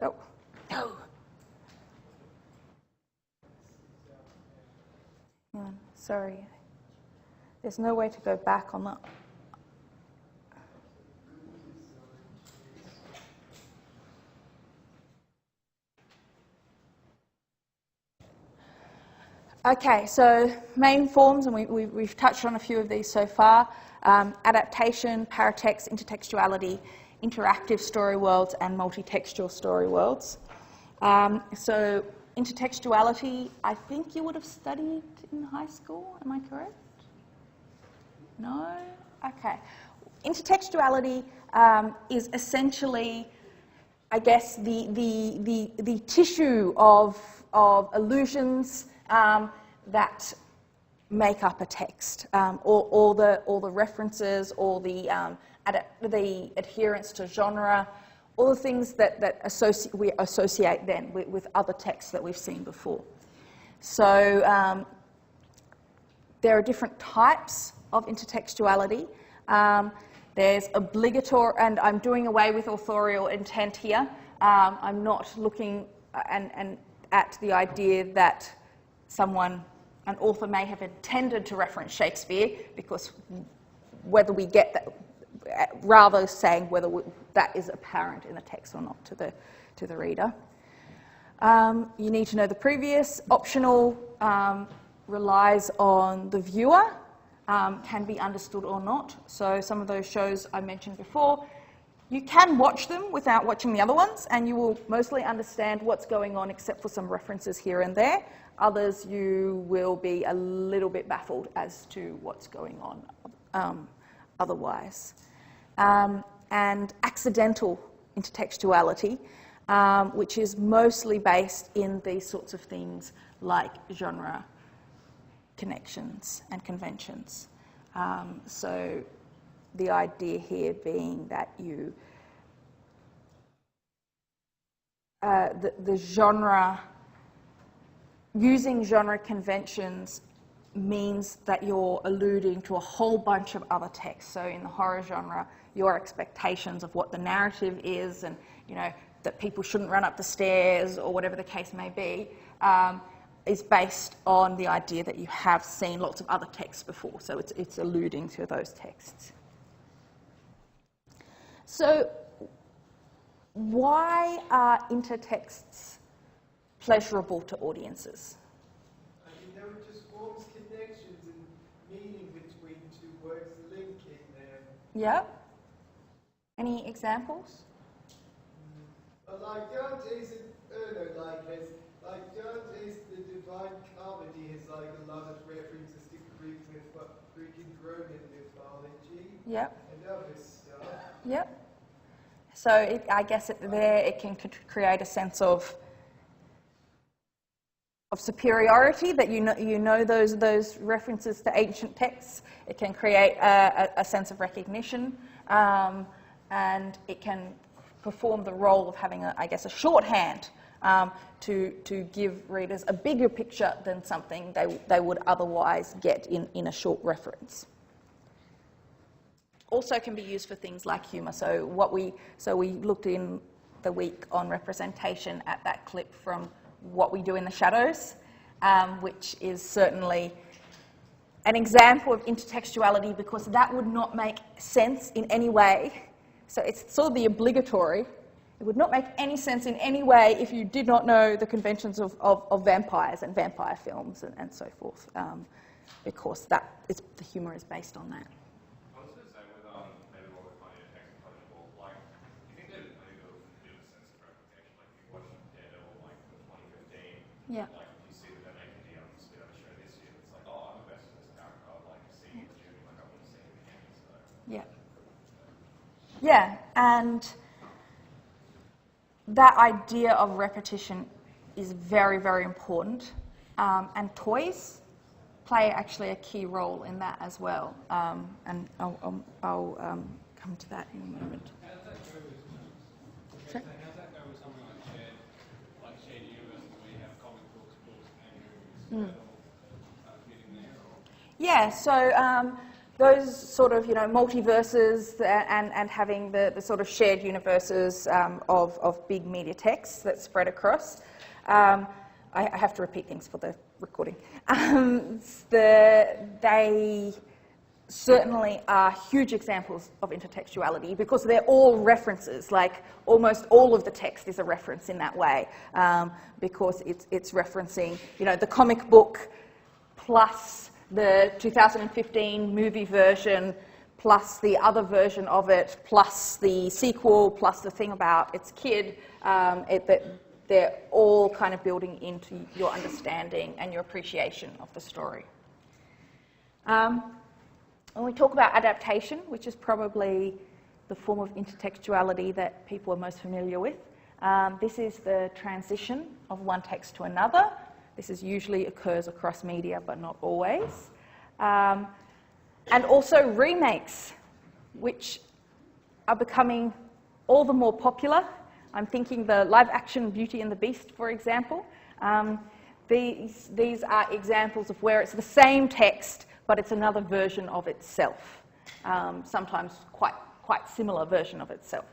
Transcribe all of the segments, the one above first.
Oh, no. Hang on, sorry. There's no way to go back on that. Okay, so main forms, and we've touched on a few of these so far. Adaptation, paratext, intertextuality, interactive story worlds, and multitextual story worlds. So intertextuality, I think you would have studied in high school, am I correct? No? Okay. Intertextuality is essentially, I guess, the tissue of allusions that make up a text, all the references, all the adherence to genre, all the things that we associate then with other texts that we've seen before. So there are different types of intertextuality. There's obligatory, and I'm doing away with authorial intent here. I'm not looking at the idea that an author may have intended to reference Shakespeare, because whether we get that, rather saying whether that is apparent in the text or not to the reader. You need to know the previous. Optional relies on the viewer, can be understood or not. So some of those shows I mentioned before, you can watch them without watching the other ones, and you will mostly understand what's going on except for some references here and there. Others, you will be a little bit baffled as to what's going on otherwise. And accidental intertextuality, which is mostly based in these sorts of things like genre connections and conventions. So the idea here being that you, the genre, using genre conventions means that you're alluding to a whole bunch of other texts. So in the horror genre, your expectations of what the narrative is, and that people shouldn't run up the stairs or whatever the case may be, is based on the idea that you have seen lots of other texts before. So it's alluding to those texts. So why are intertexts pleasurable to audiences? There are just forms connections and meaning between two words linking them. Yeah. Any examples? Like Dante's Dante's The Divine Comedy has like a lot of references to Greek and Roman mythology. Yep. And other stuff. Yep. So I guess it can create a sense of superiority, that you know those references to ancient texts. It can create a sense of recognition, and it can perform the role of having a shorthand to give readers a bigger picture than something they would otherwise get in a short reference. Also can be used for things like humour. So we looked in the week on representation at that clip from What We Do in the Shadows, which is certainly an example of intertextuality, because that would not make sense in any way. So it's sort of the obligatory. It would not make any sense in any way if you did not know the conventions of vampires and vampire films and so forth, because the humour is based on that. I was going to say, with maybe what we find in text pleasurable, like, do you think that maybe there was a bit of a sense of reputation? Like, if you watch Daredevil, like, for 2015, Yeah. like, you see that they're making the spin out show this year, it's like, oh, I'm invested in this character, I'd like to see him doing, like, I want to see him again, so. Yeah. Yeah, and that idea of repetition is very, very important. And toys play actually a key role in that as well. And I'll come to that in a moment. How does that go with, Sorry? how does that go with something like shared universe, where you have comic books, and movies, all fitting there? Or? Yeah, so those sort of, multiverses and having the sort of shared universes of big media texts that spread across. I have to repeat things for the recording. They certainly are huge examples of intertextuality because they're all references, like almost all of the text is a reference in that way, because it's referencing, the comic book plus the 2015 movie version plus the other version of it plus the sequel plus the thing about its kid, they're all kind of building into your understanding and your appreciation of the story. When we talk about adaptation, which is probably the form of intertextuality that people are most familiar with, this is the transition of one text to another. This usually occurs across media, but not always. And also remakes, which are becoming all the more popular. I'm thinking the live-action Beauty and the Beast, for example. These are examples of where it's the same text, but it's another version of itself, sometimes quite similar version of itself.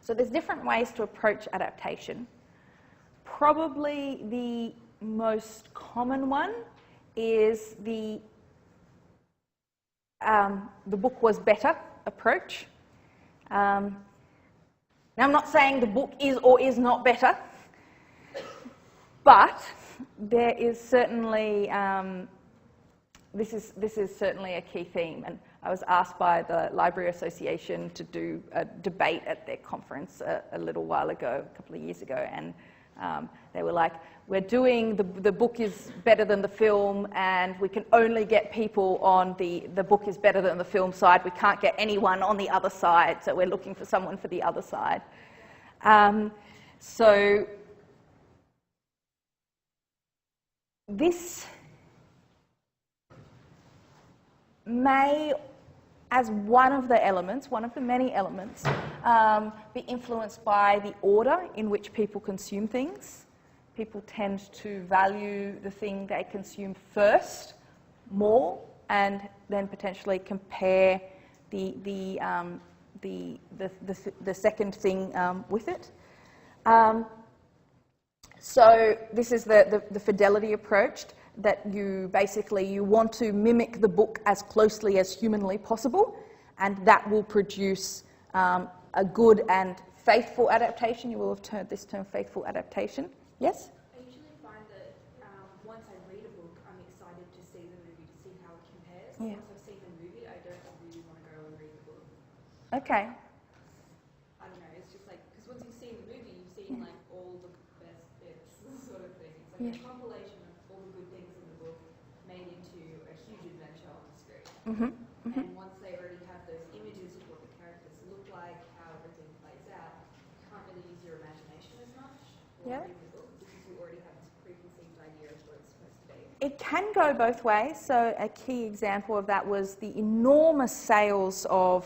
So there's different ways to approach adaptation. Probably the most common one is the book was better approach. Now I'm not saying the book is or is not better, but there is certainly this is certainly a key theme, and I was asked by the Library Association to do a debate at their conference a little while ago, a couple of years ago, and they were like, we're doing, the book is better than the film, and we can only get people on the book is better than the film side. We can't get anyone on the other side, so we're looking for someone for the other side. So this may, as one of the elements, one of the many elements, be influenced by the order in which people consume things. People tend to value the thing they consume first more, and then potentially compare the second thing with it. So this is the fidelity approach, that you want to mimic the book as closely as humanly possible, and that will produce a good and faithful adaptation. You will have heard this term, faithful adaptation. Yes? I usually find that once I read a book, I'm excited to see the movie, to see how it compares. Yeah. Once I've seen the movie, I don't really want to go and read the book. Okay. I don't know, it's just like, because once you've seen the movie, you've seen like all the best bits, sort of thing. It's like a compilation of all the good things in the book made into a huge adventure on the screen. Mm-hmm. Mm-hmm. And once they already have those images of what the characters look like, how everything plays out, you can't really use your imagination as much or read the book, because you already have this preconceived idea of what it's supposed to be. It can go both ways. So a key example of that was the enormous sales of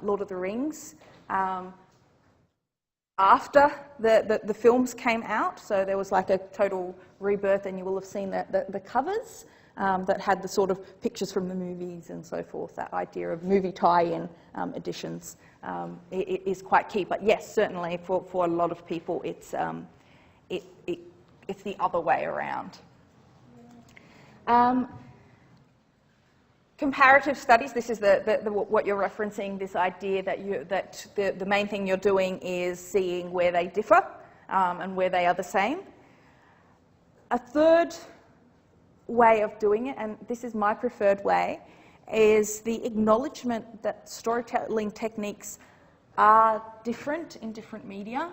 Lord of the Rings after the films came out. So there was like a total rebirth, and you will have seen the covers that had the sort of pictures from the movies and so forth. That idea of movie tie-in editions is quite key. But yes, certainly for a lot of people, it's the other way around. Comparative studies, this is what you're referencing, this idea that the main thing you're doing is seeing where they differ and where they are the same. A third way of doing it, and this is my preferred way, is the acknowledgement that storytelling techniques are different in different media.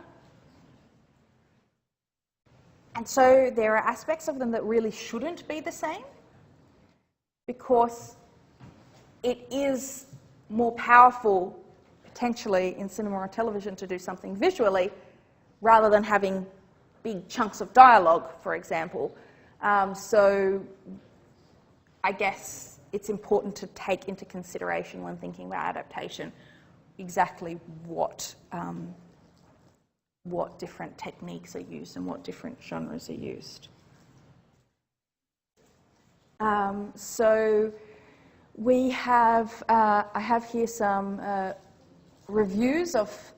And so there are aspects of them that really shouldn't be the same, because it is more powerful, potentially, in cinema or television to do something visually rather than having big chunks of dialogue, for example. So I guess it's important to take into consideration when thinking about adaptation exactly what different techniques are used and what different genres are used. So We have, I have here some reviews of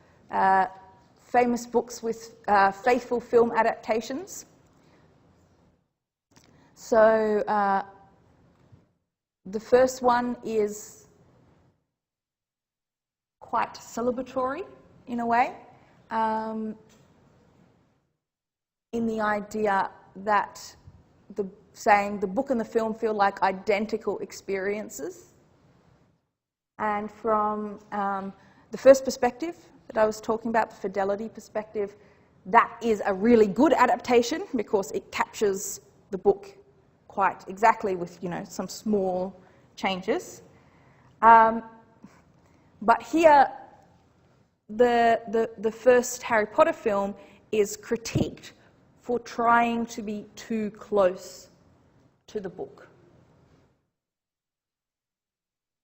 famous books with faithful film adaptations. So the first one is quite celebratory in a way, in the idea that saying the book and the film feel like identical experiences. And from the first perspective that I was talking about, the fidelity perspective, that is a really good adaptation because it captures the book quite exactly with, you know, some small changes. But here, the first Harry Potter film is critiqued for trying to be too close to the book.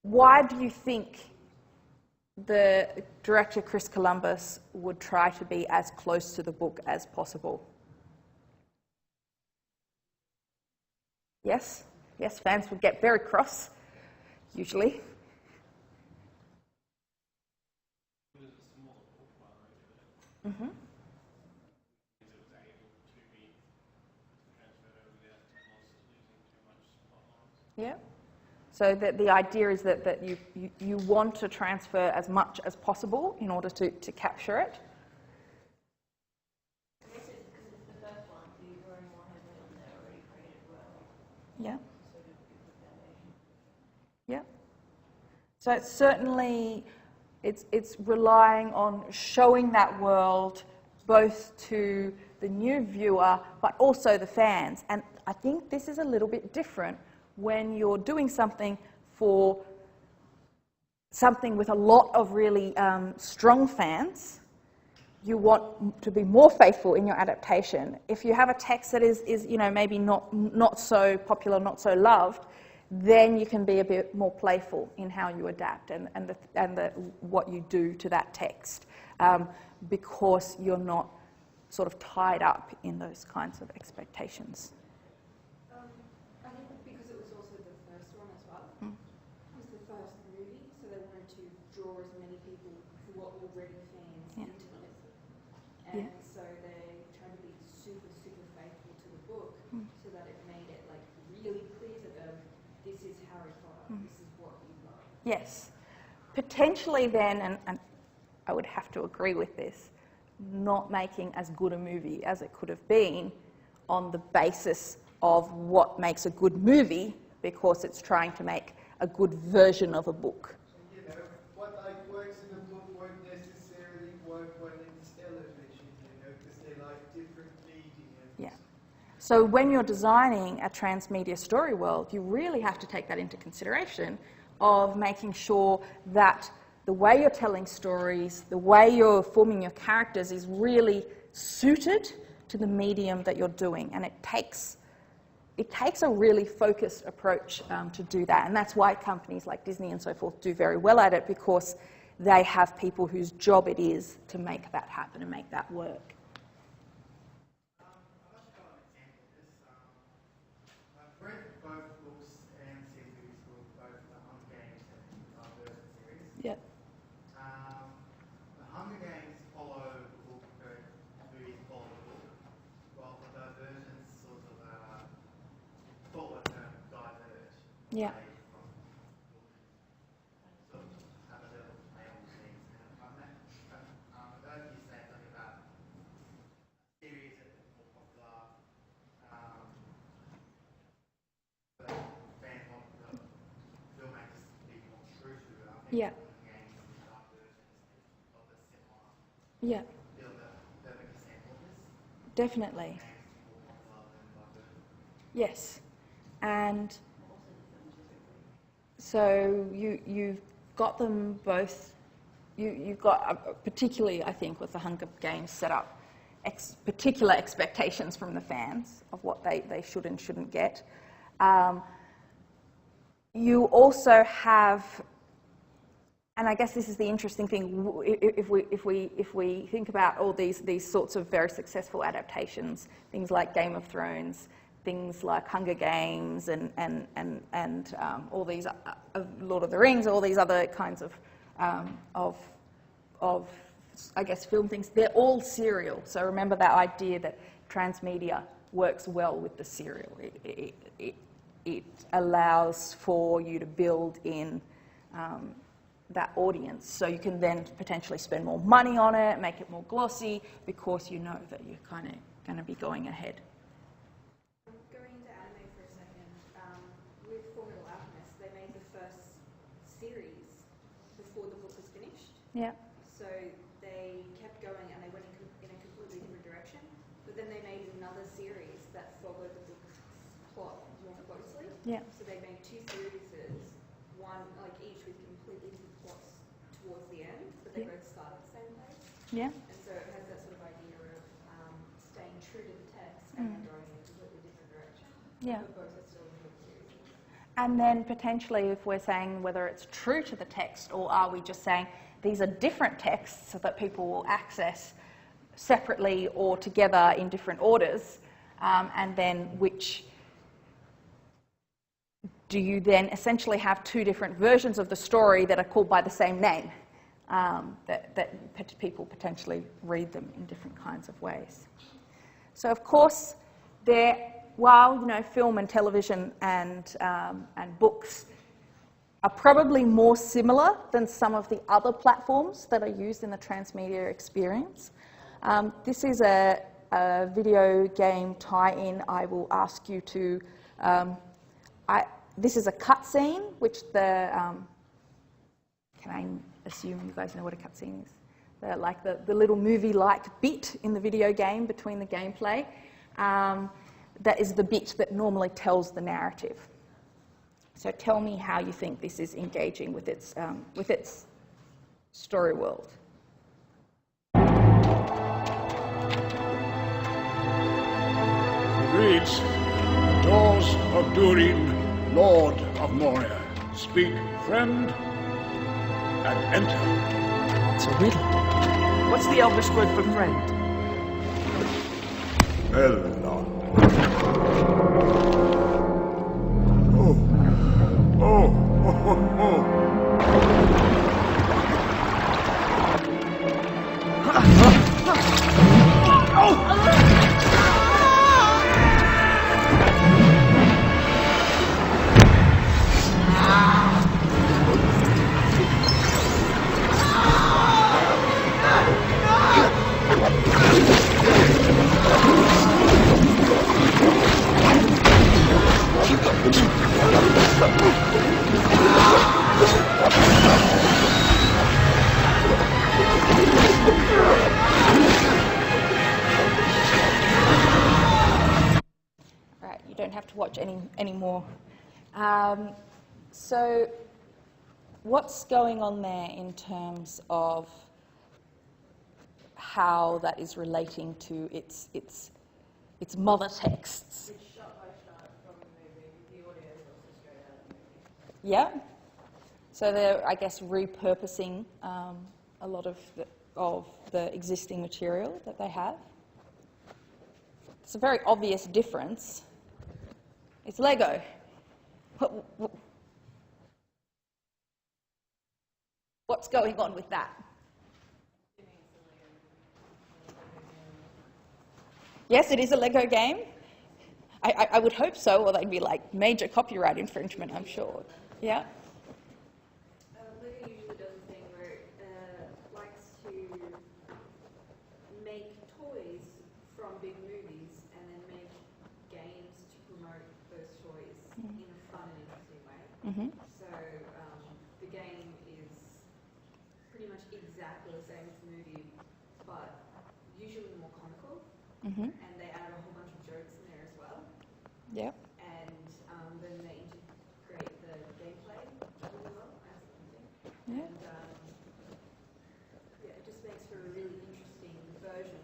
Why do you think the director Chris Columbus would try to be as close to the book as possible? Yes? Yes, fans would get very cross, usually. Mm-hmm. Yeah. So the idea is that you want to transfer as much as possible in order to capture it. I guess it's because it's the first one, so you're drawing more heavily on their already created world. Yeah. Sort of give the foundation. Yeah. So it's certainly, it's relying on showing that world both to the new viewer but also the fans. And I think this is a little bit different when you're doing something for something with a lot of really strong fans. You want to be more faithful in your adaptation. If you have a text that is you know, maybe not so popular, not so loved, then you can be a bit more playful in how you adapt and what you do to that text, because you're not sort of tied up in those kinds of expectations. I think because it was also the first one as well. It was the first movie, so they wanted to draw as many people who were already fans into it. And so they tried to be super, super faithful to the book so that it made it like really clear to them, this is Harry Potter, this is what you love. Yes. Potentially then, and I would have to agree with this, not making as good a movie as it could have been on the basis of what makes a good movie, because it's trying to make a good version of a book. You know, what like works in a book won't necessarily work when it's television, you know, because they're like different mediums. Yeah. So when you're designing a transmedia story world, you really have to take that into consideration of making sure that the way you're telling stories, the way you're forming your characters is really suited to the medium that you're doing. And it takes a really focused approach to do that. And that's why companies like Disney and so forth do very well at it, because they have people whose job it is to make that happen and make that work. I've read both books and seen movies for both the Hunger Games and the Converge series. Yep. The Hunger Games follow the book, movies follow the book, while the Divergence sort of follow the term diverge. Yeah. From the book. So have a little play on things. And I heard you say something about series that are more popular. But fans want the filmmakers to be more true to it. I think Yeah. games and Divergence of the similar Yeah. feel that they're the examples. Definitely. Games are more popular than Divergence. Yes. And so you've got them both. You've got, particularly I think with the Hunger Games set up, particular expectations from the fans of what they should and shouldn't get. You also have, and I guess this is the interesting thing, if we think about all these sorts of very successful adaptations, things like Game of Thrones, things like Hunger Games and all these Lord of the Rings, all these other kinds of I guess film things. They're all serial. So remember that idea that transmedia works well with the serial. It allows for you to build in that audience, so you can then potentially spend more money on it, make it more glossy, because you know that you're kind of going to be going ahead. Going into anime for a second, with Formula Alchemist, they made the first series before the book was finished. Yeah. So they kept going and they went in a completely different direction. But then they made another series that followed the book's plot more closely. Yeah. So they made two series, one like each with completely different plots towards the end, but they both start at the same place. Yeah. And so it has that sort of idea of staying true to the text and then going in a completely different direction. Yeah. But both are still good series. And then potentially, if we're saying whether it's true to the text, or are we just saying these are different texts so that people will access separately or together in different orders, and then which do you then essentially have two different versions of the story that are called by the same name, that people potentially read them in different kinds of ways. So of course, while film and television and books are probably more similar than some of the other platforms that are used in the transmedia experience. This is a video game tie-in. I will ask you to... this is a cutscene, which can I assume you guys know what a cutscene is? The little movie-like bit in the video game between the gameplay. That is the bit that normally tells the narrative. So tell me how you think this is engaging with its story world. It reads, "Doors of Durin, Lord of Moria, speak friend and enter." It's a riddle. What's the Elvish word for friend? Elna. Oh. Right, you don't have to watch any more. So what's going on there in terms of how that is relating to its mother texts? It's shot by shot from the movie. The audio is also straight out of the movie. Yeah. So they're, I guess, repurposing a lot of the existing material that they have. It's a very obvious difference. It's Lego. What's going on with that? Yes, it is a Lego game. I would hope so, or they'd be like major copyright infringement, I'm sure. Yeah? Lego usually does a thing where it likes to make toys from big movies and then make games to promote those toys in a fun and interesting way. Mm-hmm. So the game is pretty much exactly the same as the movie, but usually more comical. Mm-hmm. And they add a whole bunch of jokes in there as well. Yeah. And then they integrate the gameplay really well, as you can think. Yeah. And it just makes for a really interesting version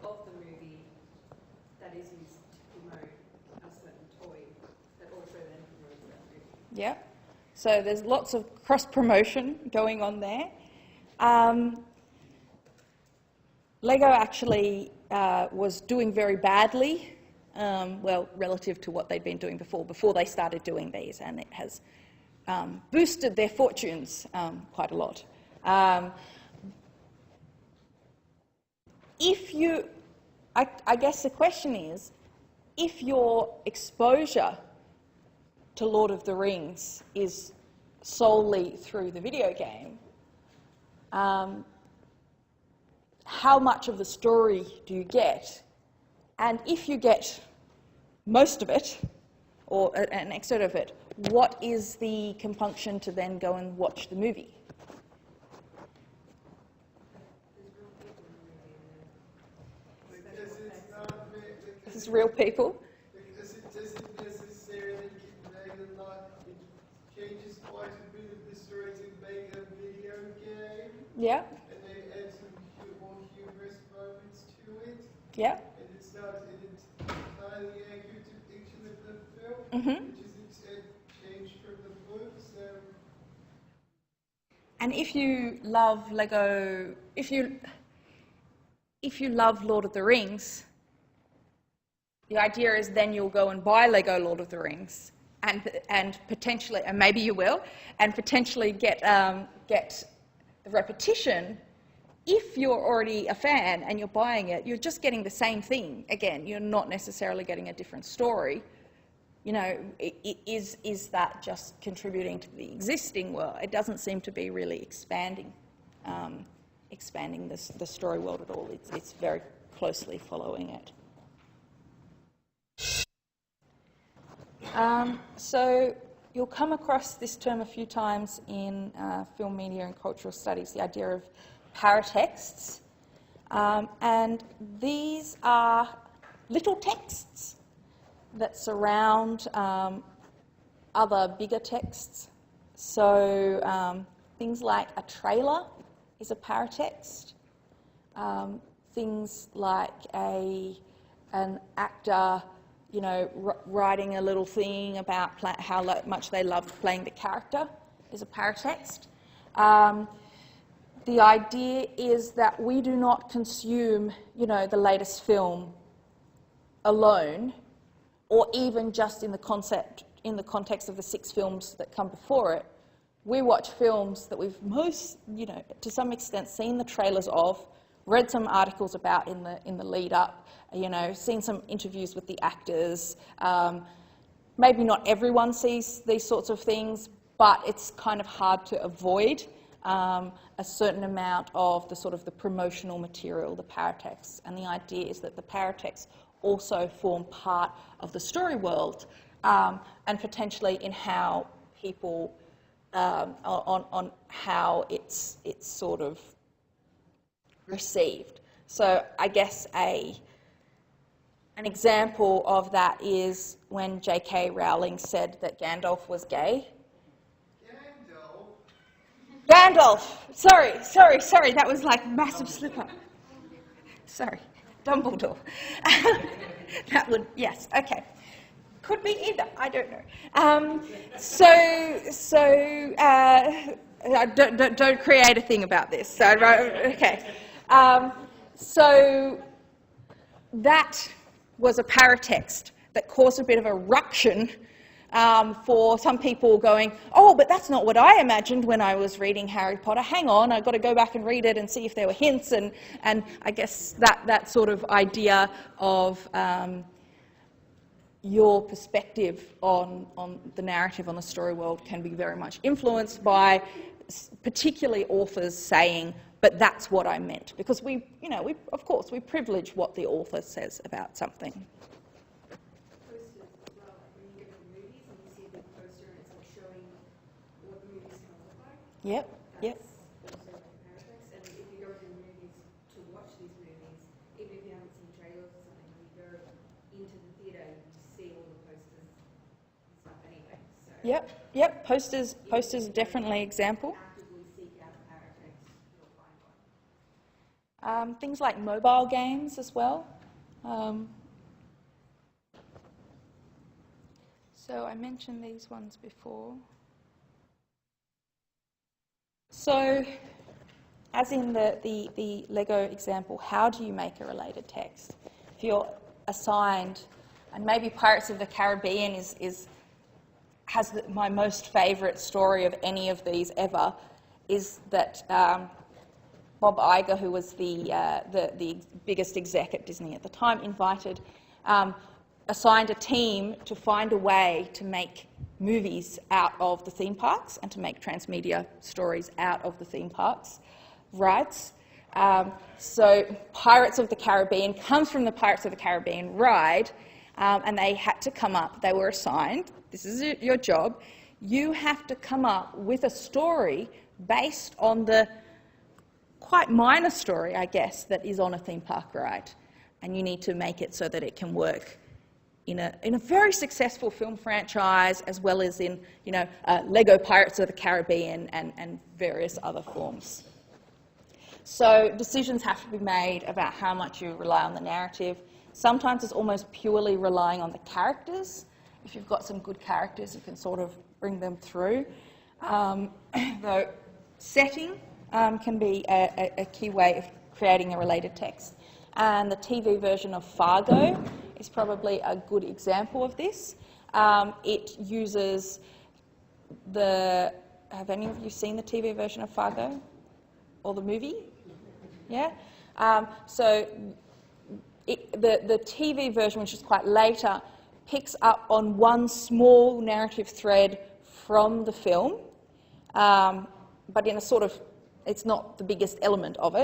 of the movie that is used to promote a certain toy that also then promotes that movie. Yeah. So there's lots of cross-promotion going on there. Lego actually was doing very badly well, relative to what they'd been doing before they started doing these, and it has boosted their fortunes quite a lot. I guess the question is, if your exposure to Lord of the Rings is solely through the video game, how much of the story do you get? And if you get most of it, or an excerpt of it, what is the compunction to then go and watch the movie? Because it's not This is real people. because it doesn't necessarily convey a lot. It changes quite a bit of the story to make a video game, Yeah, and they add some more humorous moments to it. yeah. And it's not an entirely accurate depiction of the film, Mm-hmm. which is instead changed from the book. So And if you love Lego, if you love Lord of the Rings, the idea is then you'll go and buy Lego Lord of the Rings, and potentially, and maybe you will, and potentially get the repetition. If you're already a fan and you're buying it, you're just getting the same thing again. You're not necessarily getting a different story. You know, is that just contributing to the existing world? It doesn't seem to be really expanding the story world at all. It's very closely following it. So you'll come across this term a few times in film, media, and cultural studies, the idea of paratexts. And these are little texts that surround other bigger texts. So things like a trailer is a paratext. Things like an actor, you know, writing a little thing about how much they loved playing the character is a paratext. The idea is that we do not consume, you know, the latest film alone, or even just in the context of the 6 films that come before it. We watch films that we've you know, to some extent seen the trailers of, read some articles about in the lead up, you know, seen some interviews with the actors. Maybe not everyone sees these sorts of things, but it's kind of hard to avoid a certain amount of the sort of the promotional material, the paratexts. And the idea is that the paratexts also form part of the story world, and potentially in how people, on how it's sort of received. So I guess an example of that is when J.K. Rowling said that Gandalf was gay. Gandalf! Sorry, that was like massive slip-up. Sorry, Dumbledore. That would, yes, okay. Could be either, I don't know. Don't create a thing about this. So, okay. So that was a paratext that caused a bit of a ruction for some people going, oh, but that's not what I imagined when I was reading Harry Potter. Hang on, I've got to go back and read it and see if there were hints. And I guess that sort of idea of your perspective on the narrative, on the story world, can be very much influenced by particularly authors saying, but that's what I meant. Because we privilege what the author says about something. Posters as well, like when you go to the movies and you see a big poster and it's like showing what the movie's going to look like. Yep. That's also like a paratext. And if you go to the movies to watch these movies, even if you haven't seen trailers or something, when you go into the theatre, you see all the posters and stuff anyway. So Yep. Posters are definitely an example. actively seek out a paratext, you'll find one. Things like mobile games as well. So I mentioned these ones before. So, as in the Lego example, how do you make a related text? If you're assigned and maybe Pirates of the Caribbean has my most favourite story of any of these ever, is that Bob Iger, who was the biggest exec at Disney at the time, assigned a team to find a way to make movies out of the theme parks and to make transmedia stories out of the theme parks rides. So Pirates of the Caribbean comes from the Pirates of the Caribbean ride, and they had to come up, they were assigned, this is your job, you have to come up with a story based on the quite minor story, I guess, that is on a theme park ride. And you need to make it so that it can work in a very successful film franchise, as well as in, Lego Pirates of the Caribbean and various other forms. So decisions have to be made about how much you rely on the narrative. Sometimes it's almost purely relying on the characters. If you've got some good characters, you can sort of bring them through. Though setting can be a key way of creating a related text. And the TV version of Fargo is probably a good example of this. It uses have any of you seen the TV version of Fargo? Or the movie? Yeah? So the TV version, which is quite later, picks up on one small narrative thread from the film, but in a sort of, it's not the biggest element of it.